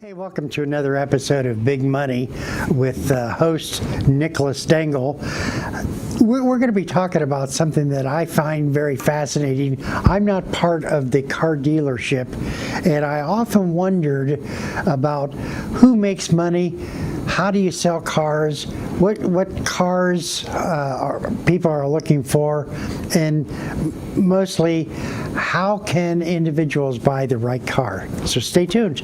Hey, welcome to another episode of Big Money with host Nicholas Dengel. We're going to be talking about something that I find very fascinating. I'm not part of the car dealership, and I often wondered about who makes money, how do you sell cars, what cars people are looking for, and mostly how can individuals buy the right car. So stay tuned.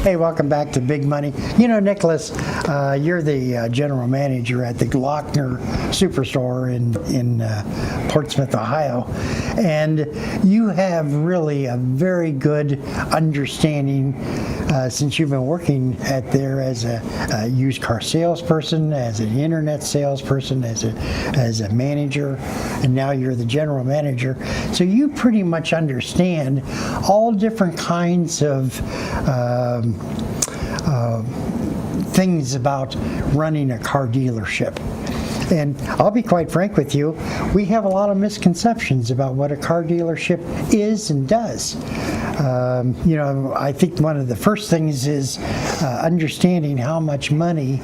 Hey, welcome back to Big Money. You know, Nicholas, you're the general manager at the Glockner Superstore in Portsmouth, Ohio, and you have really a very good understanding since you've been working there as a used car salesperson, as an internet salesperson, as a manager, and now you're the general manager. So you pretty much understand all different kinds of things about running a car dealership. And I'll be quite frank with you, we have a lot of misconceptions about what a car dealership is and does. You know, I think one of the first things is understanding how much money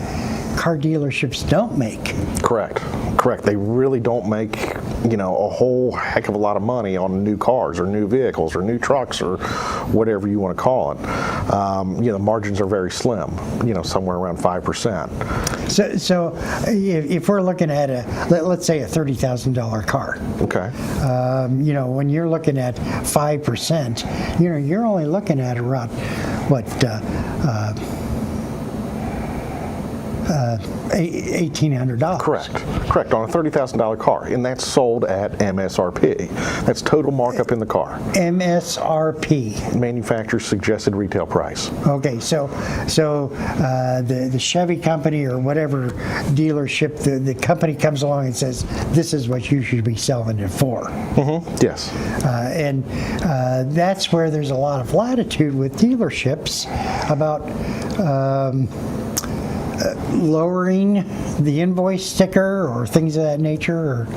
car dealerships don't make. Correct. They really don't make, you know, a whole heck of a lot of money on new cars or new vehicles or new trucks or whatever you want to call it. You know, margins are very slim, you know, somewhere around 5%. So if we're looking at let's say a $30,000 car. Okay. You know, when you're looking at 5%, you know, you're only looking at around, what, $1,800. Correct. On a $30,000 car, and that's sold at MSRP. That's total markup in the car. MSRP. Manufacturer's suggested retail price. Okay, so the Chevy company or whatever dealership, the company comes along and says, this is what you should be selling it for. Mm-hmm. Yes. And that's where there's a lot of latitude with dealerships about lowering the invoice sticker or things of that nature? Or?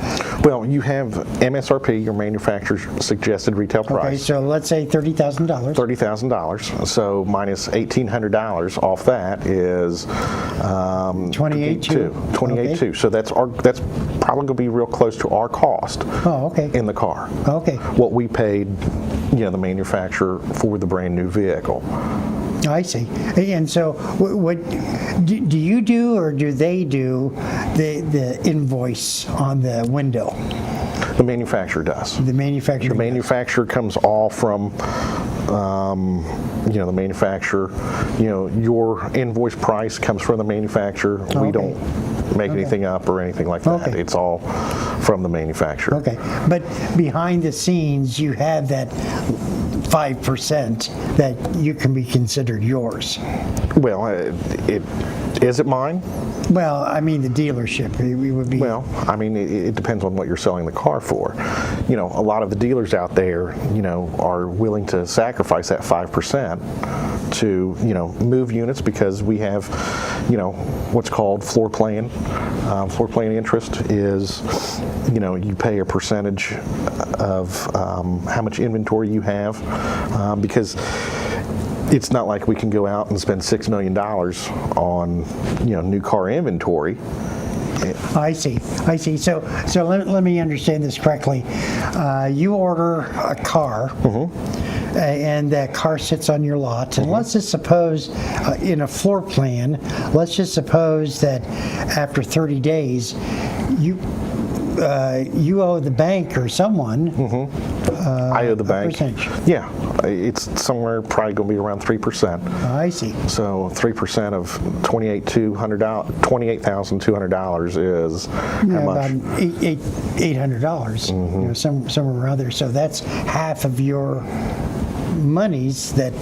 Well, you have MSRP, your manufacturer's suggested retail price. Okay, so let's say $30,000. $30,000. So minus $1,800 off that is $28,200. Okay. So that's probably going to be real close to our cost. Oh, okay. In the car. Okay. What we paid, you know, the manufacturer for the brand new vehicle. I see. And so what do you do, or do they do the invoice on the window? The manufacturer does. The manufacturer comes all from, you know, the manufacturer. You know, your invoice price comes from the manufacturer. Okay. We don't make anything up or anything like that. Okay. It's all from the manufacturer. Okay. But behind the scenes, you have that 5% that you can be considered yours. Well, is it mine? Well, I mean the dealership. We would be. Well, I mean it depends on what you're selling the car for. You know, a lot of the dealers out there, you know, are willing to sacrifice that 5% to, you know, move units because we have, you know, what's called floor plan. Floor plan interest is, you know, you pay a percentage of how much inventory you have because it's not like we can go out and spend $6 million on, you know, new car inventory. I see. So let me understand this correctly. You order a car, mm-hmm. And that car sits on your lot. And mm-hmm. let's just suppose, in a floor plan, let's just suppose that after 30 days, you owe the bank or someone. Mm-hmm. I owe the bank. Percentage. Yeah, it's somewhere probably going to be around 3%. I see. So 3% of $28,200 is how much? About $800. Mm-hmm. You know, somewhere around there. So that's half of your monies that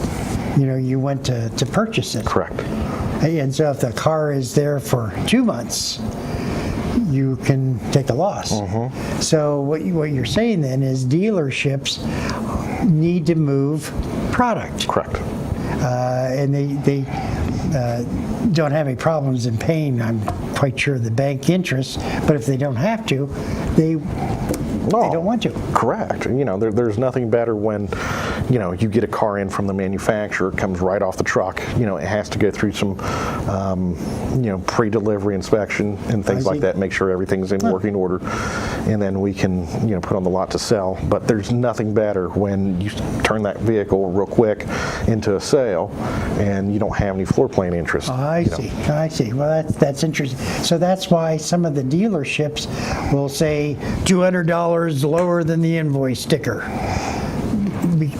you went to purchase it. Correct. And so if the car is there for 2 months, you can take a loss. So what you're saying then is dealerships need to move product. Correct. And they don't have any problems in paying, I'm quite sure, the bank interest, but if they don't have to, they don't want to. Correct. There's nothing better when, you get a car in from the manufacturer, it comes right off the truck. It has to go through some, pre-delivery inspection and things like that, make sure everything's in working order, and then we can, put on the lot to sell. But there's nothing better when you turn that vehicle real quick into a sale and you don't have any floor plan interest. I see. Well, that's interesting. So that's why some of the dealerships will say $200 lower than the invoice sticker,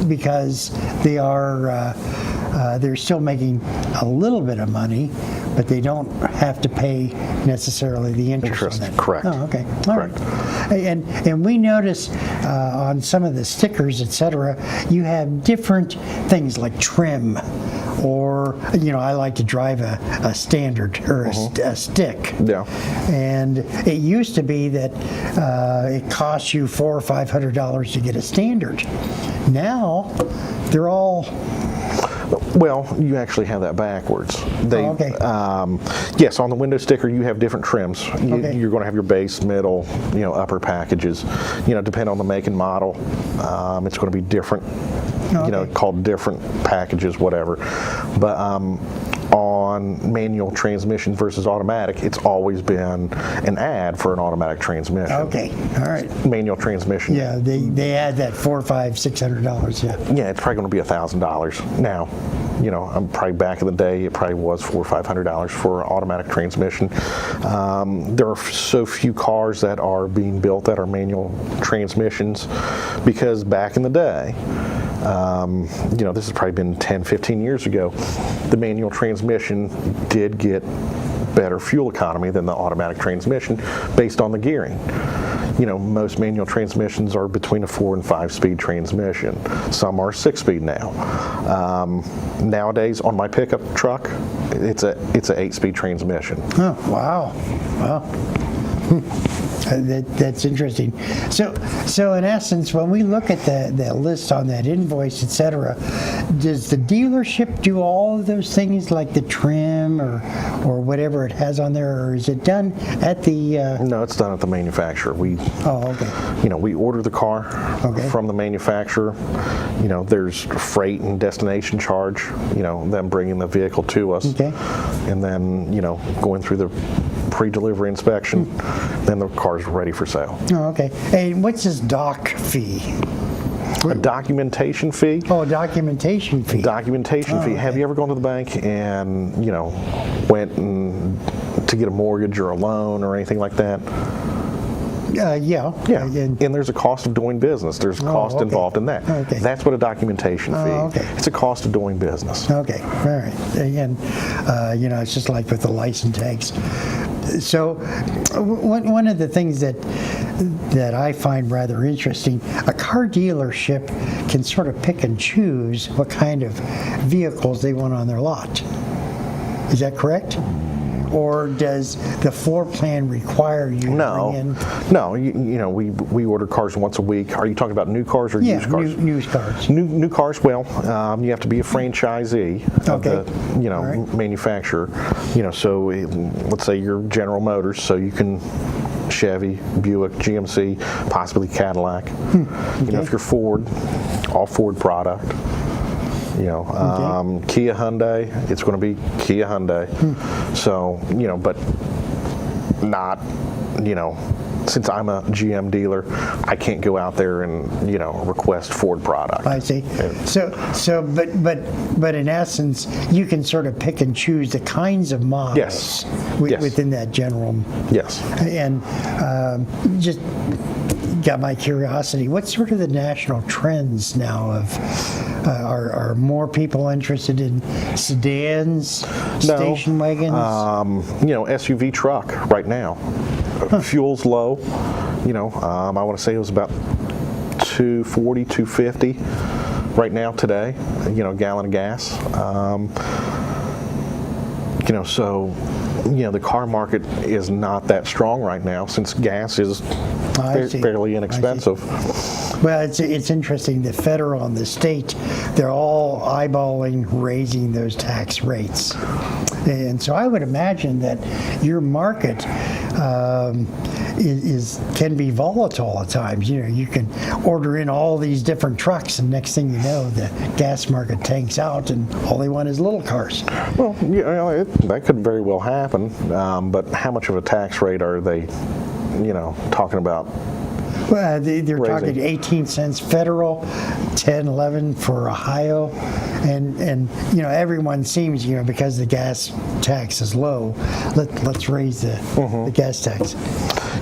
because they're still making a little bit of money, but they don't have to pay necessarily the interest on it. Correct. Oh, okay. Correct. Right. And we notice on some of the stickers, etc., you have different things like trim, or I like to drive a standard or a stick. Yeah. And it used to be that it costs you $400 or $500 to get a standard. Now they're all. Well, you actually have that backwards. Okay. Yes, on the window sticker you have different trims. Okay. You're going to have your base, middle, upper packages. Depending on the make and model, it's going to be different. Okay. Called different packages, whatever. But on manual transmission versus automatic, it's always been an ad for an automatic transmission. Okay, all right. Manual transmission. Yeah, they add that $400, $500, $600. Yeah. Yeah, it's probably going to be $1,000 now. I'm probably back in the day, it probably was $400 or $500 for automatic transmission. There are so few cars that are being built that are manual transmissions, because back in the day, this has probably been 10, 15 years ago, the manual transmission did get better fuel economy than the automatic transmission based on the gearing. Most manual transmissions are between a 4 and 5 speed transmission. Some are 6 speed now. Nowadays, on my pickup truck, it's a 8 speed transmission. Oh, wow. That's interesting. So in essence, when we look at the list on that invoice, etc., does the dealership do all of those things, like the trim or whatever it has on there, or is it done at the? No, it's done at the manufacturer. Oh, okay. We order the car from the manufacturer. There's freight and destination charge. Them bringing the vehicle to us, and then going through the pre-delivery inspection, then the car's ready for sale. Oh, okay. And what's this doc fee? A documentation fee? Oh, a documentation fee. Documentation fee. Okay. Have you ever gone to the bank and, went to get a mortgage or a loan or anything like that? Yeah. Yeah, and there's a cost of doing business. There's a cost involved in that. Okay. That's what a documentation fee. Okay. It's a cost of doing business. Okay, all right. And, it's just like with the license tags. So one of the things that I find rather interesting, a car dealership can sort of pick and choose what kind of vehicles they want on their lot. Is that correct? Or does the floor plan require you to bring in? No. We order cars once a week. Are you talking about new cars or used cars? Used cars. New cars. Well, you have to be a franchisee of the manufacturer. So let's say you're General Motors, so you can Chevy, Buick, GMC, possibly Cadillac. If you're Ford, all Ford product. Kia Hyundai, it's going to be Kia Hyundai. So, but not, since I'm a GM dealer, I can't go out there and, request Ford product. I see. But in essence, you can sort of pick and choose the kinds of models within that general. Yes. And just got my curiosity. What's sort of the national trends now of? Are more people interested in sedans, station wagons? SUV truck right now. Fuel's low. I want to say it was about $2.40, $2.50 right now today. A gallon of gas. So the car market is not that strong right now since gas is fairly inexpensive. Well, it's interesting. The federal and the state, they're all eyeballing raising those tax rates. And so I would imagine that your market can be volatile at times. You can order in all these different trucks, and next thing you know, the gas market tanks out, and all they want is little cars. Well, that could very well happen. But how much of a tax rate are they, talking about? Well, they're talking 18 cents federal, 10, 11 for Ohio, and everyone seems because the gas tax is low, let's raise the gas tax.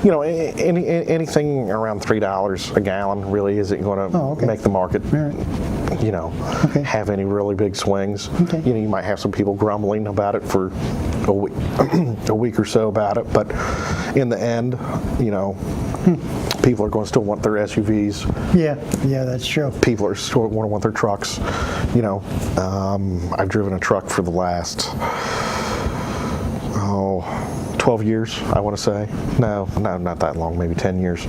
Anything around $3 a gallon really isn't going to make the market, have any really big swings. Okay. You might have some people grumbling about it for a week or so about it, but in the end, people are going to still want their SUVs. Yeah, that's true. People are still going to want their trucks. I've driven a truck for the last 12 years, I want to say. No, not that long, maybe 10 years.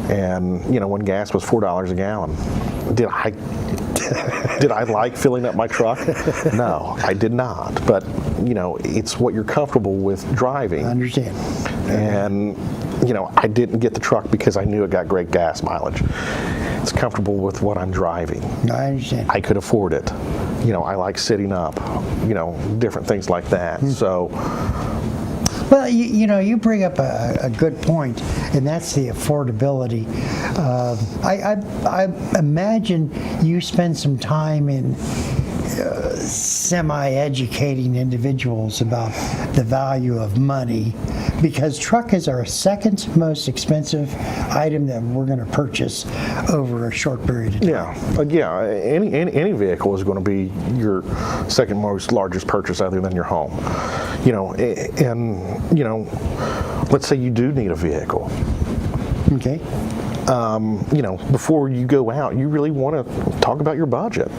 And, when gas was $4 a gallon, did I like filling up my truck? No, I did not. But, it's what you're comfortable with driving. I understand. And, I didn't get the truck because I knew it got great gas mileage. It's comfortable with what I'm driving. I understand. I could afford it. I like sitting up, different things like that. So. Well, you bring up a good point, and that's the affordability. I imagine you spend some time in semi-educating individuals about the value of money, because truck is our second most expensive item that we're going to purchase over a short period of time. Yeah. Any vehicle is going to be your second most largest purchase other than your home. Let's say you do need a vehicle. Okay. Before you go out, you really want to talk about your budget.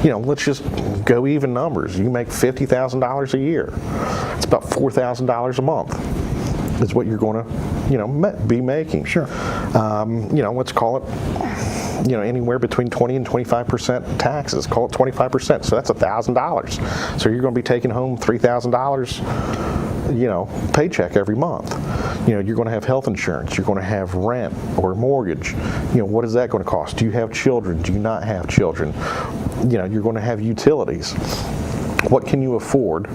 Let's just go even numbers. You make $50,000 a year. It's about $4,000 a month is what you're going to, be making. Sure. Let's call it, anywhere between 20 and 25% taxes. Call it 25%. So that's $1,000. So you're going to be taking home $3,000. Paycheck every month. You're going to have health insurance. You're going to have rent or mortgage. What is that going to cost? Do you have children? Do you not have children? You're going to have utilities. What can you afford?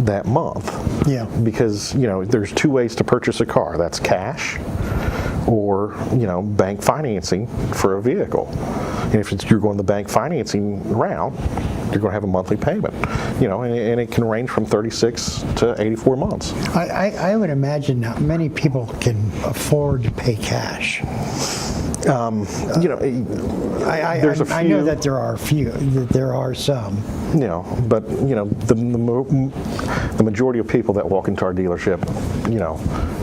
That month. Yeah. Because there's two ways to purchase a car. That's cash, or bank financing for a vehicle. And if you're going the bank financing route, you're going to have a monthly payment, and it can range from 36 to 84 months. I would imagine not many people can afford to pay cash. There's a few. I know that there are some. But the majority of people that walk into our dealership,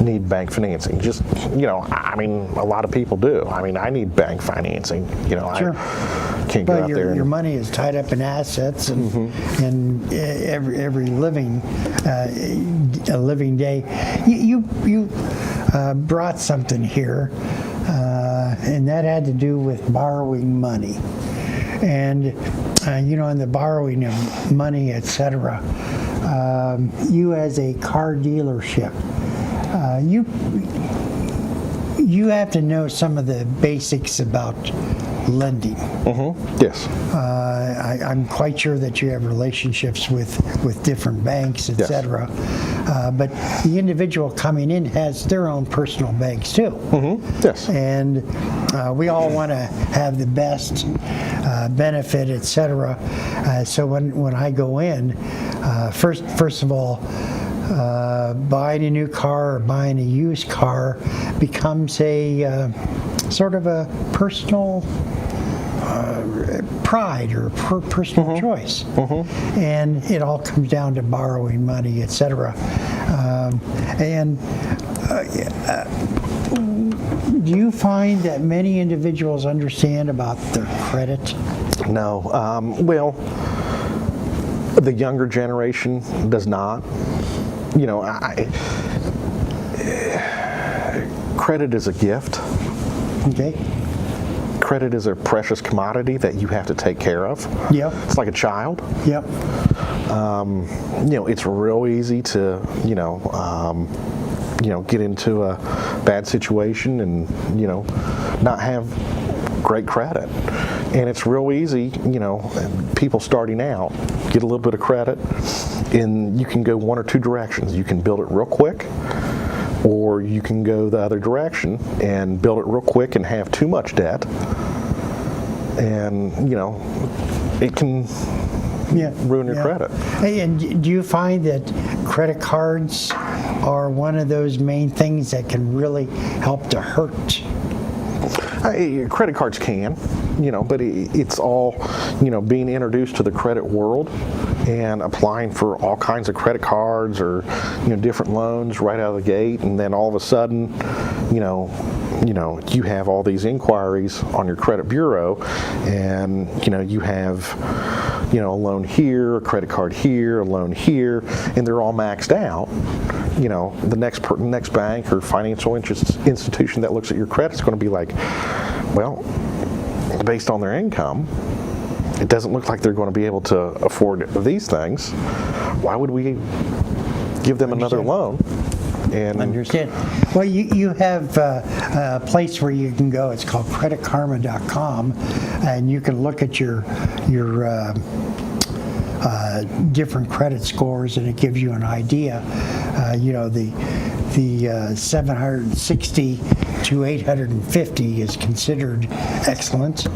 need bank financing. Just, a lot of people do. I need bank financing. Sure. I can't go out there. Your money is tied up in assets, and every living day. You brought something here. And that had to do with borrowing money. And, in the borrowing of money, etc., you as a car dealership, you have to know some of the basics about lending. Yes. I'm quite sure that you have relationships with different banks, etc. But the individual coming in has their own personal banks too. Yes. And we all want to have the best benefit, etc. So when I go in, first of all, buying a new car or buying a used car becomes a sort of a personal pride or personal choice, and it all comes down to borrowing money, etc. Do you find that many individuals understand about their credit? No. Well, The younger generation does not. You know, credit is a gift. Okay. Credit is a precious commodity that you have to take care of. Yep. It's like a child. Yep. You know, it's real easy to, get into a bad situation and, not have great credit. And it's real easy, people starting out get a little bit of credit, and you can go one or two directions. You can build it real quick, or you can go the other direction and build it real quick and have too much debt. And, it can ruin your credit. Hey, and do you find that credit cards are one of those main things that can really help to hurt? Credit cards can, but it's all, being introduced to the credit world and applying for all kinds of credit cards or, different loans right out of the gate, and then all of a sudden, you have all these inquiries on your credit bureau, and you have a loan here, a credit card here, a loan here, and they're all maxed out. The next bank or financial institution that looks at your credit is going to be like, well, based on their income, it doesn't look like they're going to be able to afford these things. Why would we give them another loan? And Understand. Well, you have a place where you can go. It's called creditkarma.com, and you can look at your different credit scores, and it gives you an idea. The 760 to 850 is considered excellent.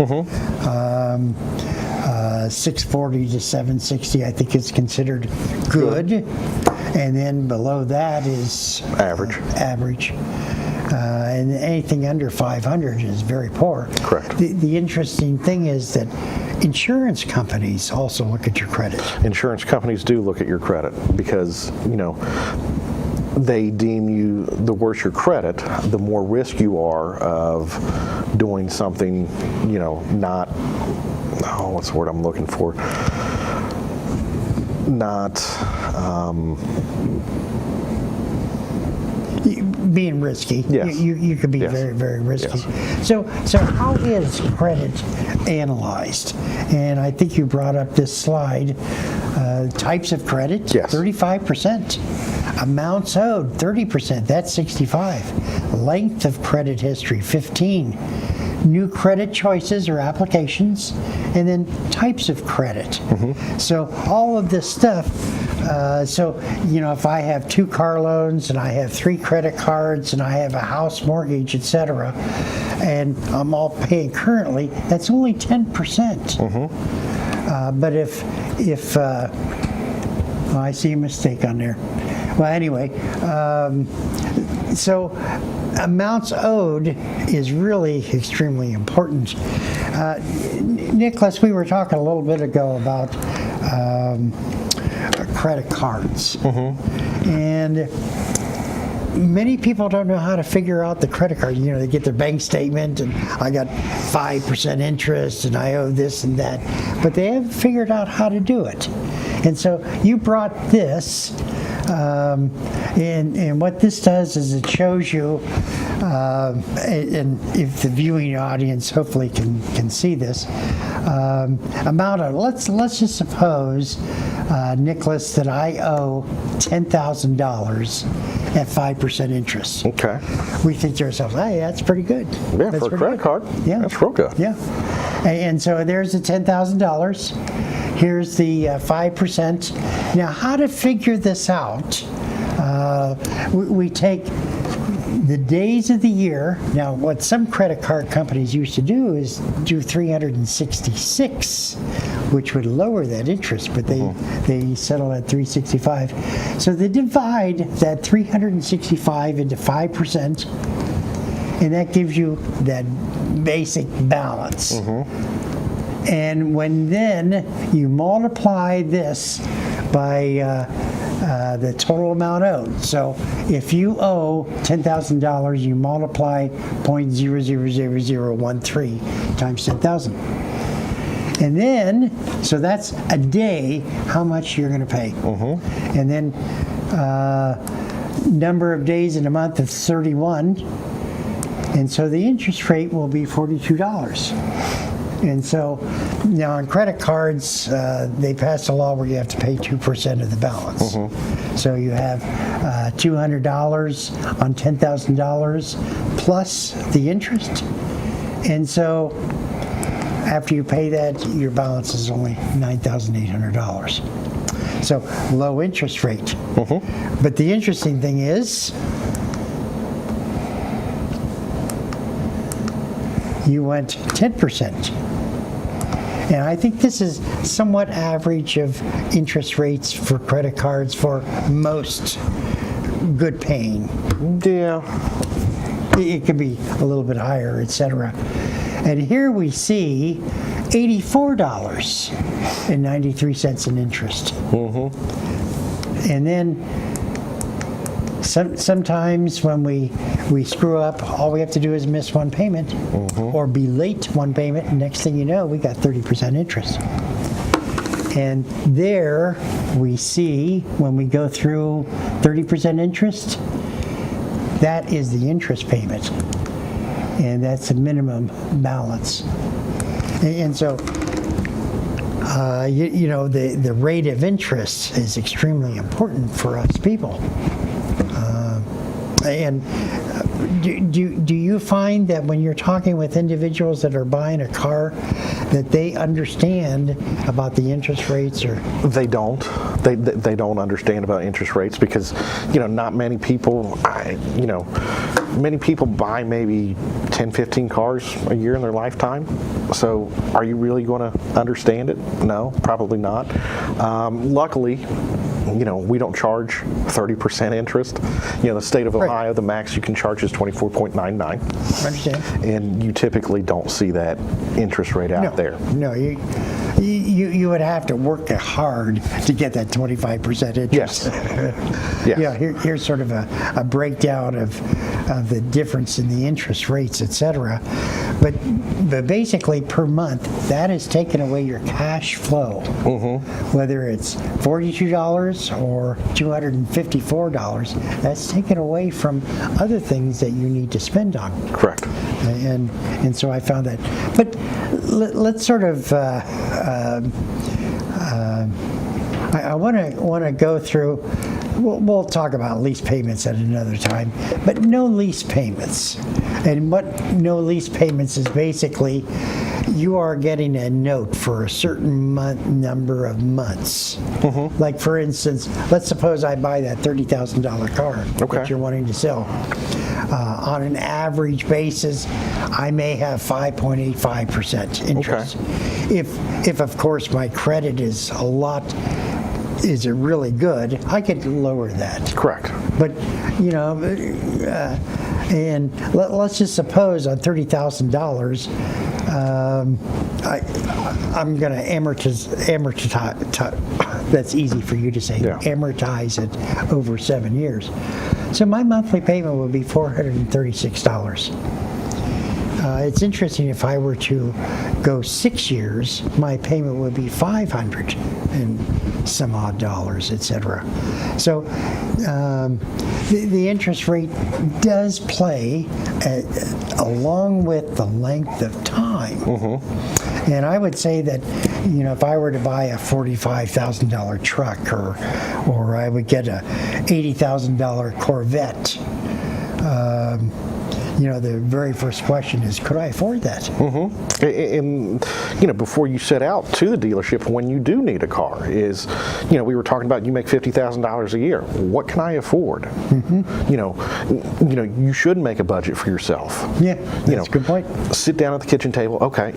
640 to 760, I think, is considered good. And then below that is average. And anything under 500 is very poor. Correct. The interesting thing is that insurance companies also look at your credit. Insurance companies do look at your credit because, they deem you, the worse your credit, the more risk you are of doing something, not, what's the word I'm looking for? Not being risky. Yes. You could be Yes. very, very risky. Yes. So how is credit analyzed? And I think you brought up this slide. Types of credit, Yes. 35%. Amounts owed, 30%. That's 65. Length of credit history, 15. New credit choices or applications, and then types of credit. So all of this stuff. If I have 2 car loans and I have 3 credit cards and I have a house mortgage, etc., and I'm all paying currently, that's only 10%. But if I see a mistake on there. Well, anyway, so amounts owed is really extremely important. Nicholas, we were talking a little bit ago about credit cards. And many people don't know how to figure out the credit card. They get their bank statement and I got 5% interest and I owe this and that, but they haven't figured out how to do it. And so you brought this, and what this does is it shows you, and if the viewing audience hopefully can see this, amount of, let's just suppose, Nicholas, that I owe $10,000 at 5% interest. Okay. We think to ourselves, hey, that's pretty good. Yeah, That's for a pretty credit good. card, Yeah. that's real good. Yeah. And so there's the $10,000. Here's the 5%. Now, how to figure this out? We take the days of the year. Now, what some credit card companies used to do is do 366, which would lower that interest, but they settle at 365. So they divide that 365 into 5%, and that gives you that basic balance. And when then you multiply this by the total amount owed. So if you owe $10,000, you multiply 0.00013 times 10,000. And then, so that's a day, how much you're going to pay. And then number of days in a month is 31. And so the interest rate will be $42. And so now on credit cards, they passed a law where you have to pay 2% of the balance. So you have $200 on $10,000 plus the interest. And so after you pay that, your balance is only $9,800. So low interest rate. But the interesting thing is, you went 10%. And I think this is somewhat average of interest rates for credit cards for most good paying. Yeah. It could be a little bit higher, etc. And here we see $84.93 in interest. And then sometimes when we screw up, all we have to do is miss one payment or be late one payment, and next thing you know, we got 30% interest. And there we see when we go through 30% interest, that is the interest payment. And that's the minimum balance. And so, you know, the rate of interest is extremely important for us people. And do you find that when you're talking with individuals that are buying a car, that they understand about the interest rates? Or they don't. They don't understand about interest rates because, you know, not many people, many people buy maybe 10, 15 cars a year in their lifetime. So are you really going to understand it? No, probably not. Luckily, you know, we don't charge 30% interest. You know, the state of Ohio, the max you can charge is 24.99. I understand. And you typically don't see that interest rate out there. No, you would have to work hard to get that 25% interest. Yes. Yes. Yeah, here's sort of a breakdown of the difference in the interest rates, etc. But basically per month, that is taking away your cash flow. Whether it's $42 or $254, that's taken away from other things that you need to spend on. Correct. And so I found that. But let's sort of I want to go through. We'll talk about lease payments at another time, but no lease payments. And what no lease payments is basically, you are getting a note for a certain number of months. Like for instance, let's suppose I buy that $30,000 car that you're wanting to sell. On an average basis, I may have 5.85% interest. If of course my credit is is really good, I could lower that. Correct. But, you know, and let's just suppose on $30,000, I'm going to amortize, that's easy for you to say, amortize it over 7 years. So my monthly payment would be $436. It's interesting, if I were to go 6 years, my payment would be $500 and some odd dollars, etc. So the interest rate does play along with the length of time. And I would say that, you know, if I were to buy a $45,000 truck or I would get a $80,000 Corvette, you know, the very first question is, could I afford that? And, you know, before you set out to the dealership, when you do need a car, is, you know, we were talking about you make $50,000 a year. What can I afford? You know, you should make a budget for yourself. Yeah, that's a good point. Sit down at the kitchen table. Okay,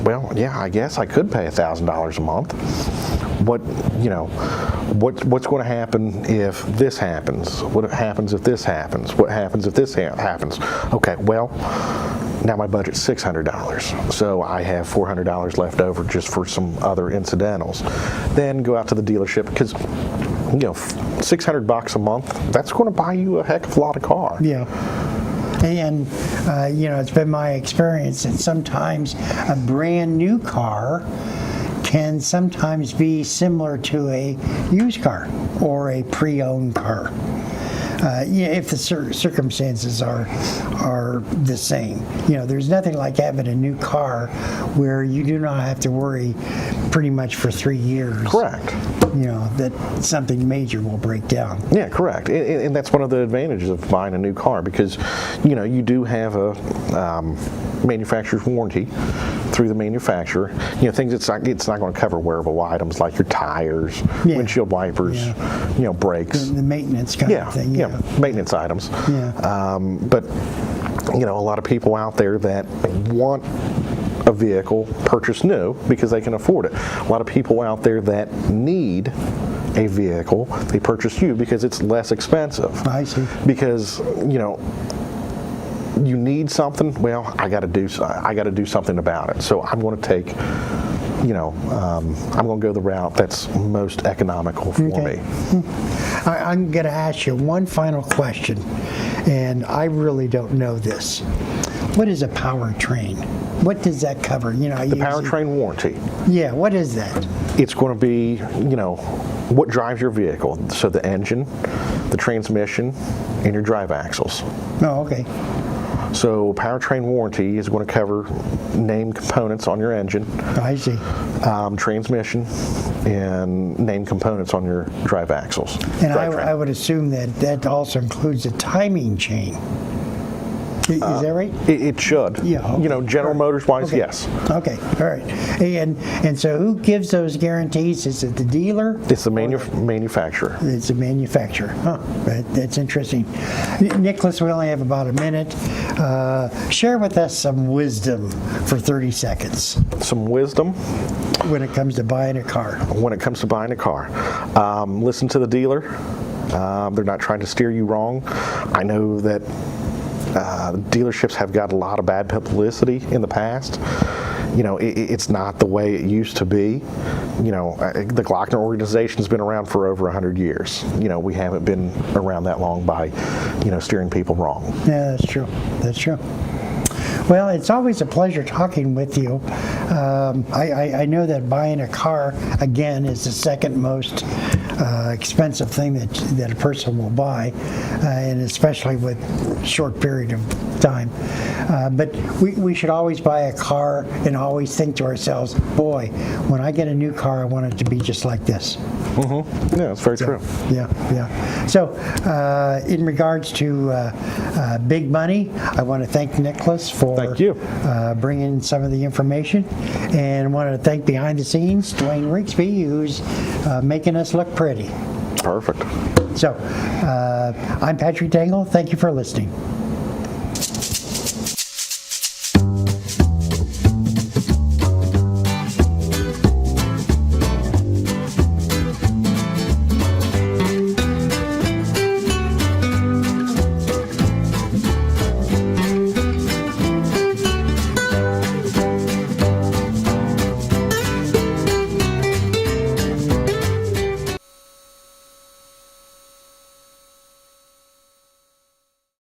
well, yeah, I guess I could pay $1,000 a month. What's going to happen if this happens? What happens if this happens? What happens if this happens? Okay, well, now my budget's $600, so I have $400 left over just for some other incidentals. Then go out to the dealership, because, you know, $600 a month, that's going to buy you a heck of a lot of car. Yeah. And, it's been my experience that sometimes a brand new car can sometimes be similar to a used car or a pre-owned car. If the circumstances are the same. There's nothing like having a new car where you do not have to worry pretty much for 3 years. Correct. That something major will break down. Yeah, correct. And that's one of the advantages of buying a new car because, you do have a manufacturer's warranty through the manufacturer. Things it's not going to cover wearable items like your tires, windshield wipers, brakes. The maintenance kind of thing. Yeah, maintenance items. Yeah. But, a lot of people out there that want a vehicle purchased new because they can afford it. A lot of people out there that need a vehicle, they purchase you because it's less expensive. I see. Because, you need something, well, I got to do something about it. So I'm going to take, I'm going to go the route that's most economical for me. I'm going to ask you one final question, and I really don't know this. What is a powertrain? What does that cover? The powertrain warranty. Yeah, what is that? It's going to be, what drives your vehicle. So the engine, the transmission, and your drive axles. Oh, okay. So powertrain warranty is going to cover named components on your engine. I see. Transmission, and named components on your drive axles. And I would assume that also includes a timing chain. Is that right? It should. Yeah. Okay. General Motors wise, Okay. yes. Okay. All right. And so who gives those guarantees? Is it the dealer? It's the manufacturer. It's a manufacturer. Huh. That's interesting. Nicholas, we only have about a minute. Share with us some wisdom for 30 seconds. Some wisdom when it comes to buying a car. When it comes to buying a car, listen to the dealer. They're not trying to steer you wrong. I know that dealerships have got a lot of bad publicity in the past. It's not the way it used to be. The Glockner organization has been around for over 100 years. We haven't been around that long by, steering people wrong. Yeah, that's true. That's true. Well, it's always a pleasure talking with you. I know that buying a car, again, is the second most expensive thing that a person will buy, and especially with short period of time. But we should always buy a car and always think to ourselves, boy, when I get a new car, I want it to be just like this. Mm-hmm. Yeah, that's very true. Yeah. So in regards to big money, I want to thank Nicholas for thank you. Bringing some of the information, and want to thank behind the scenes Dwayne Rigsby, who's making us look pretty. Perfect. So I'm Patrick Dengel. Thank you for listening.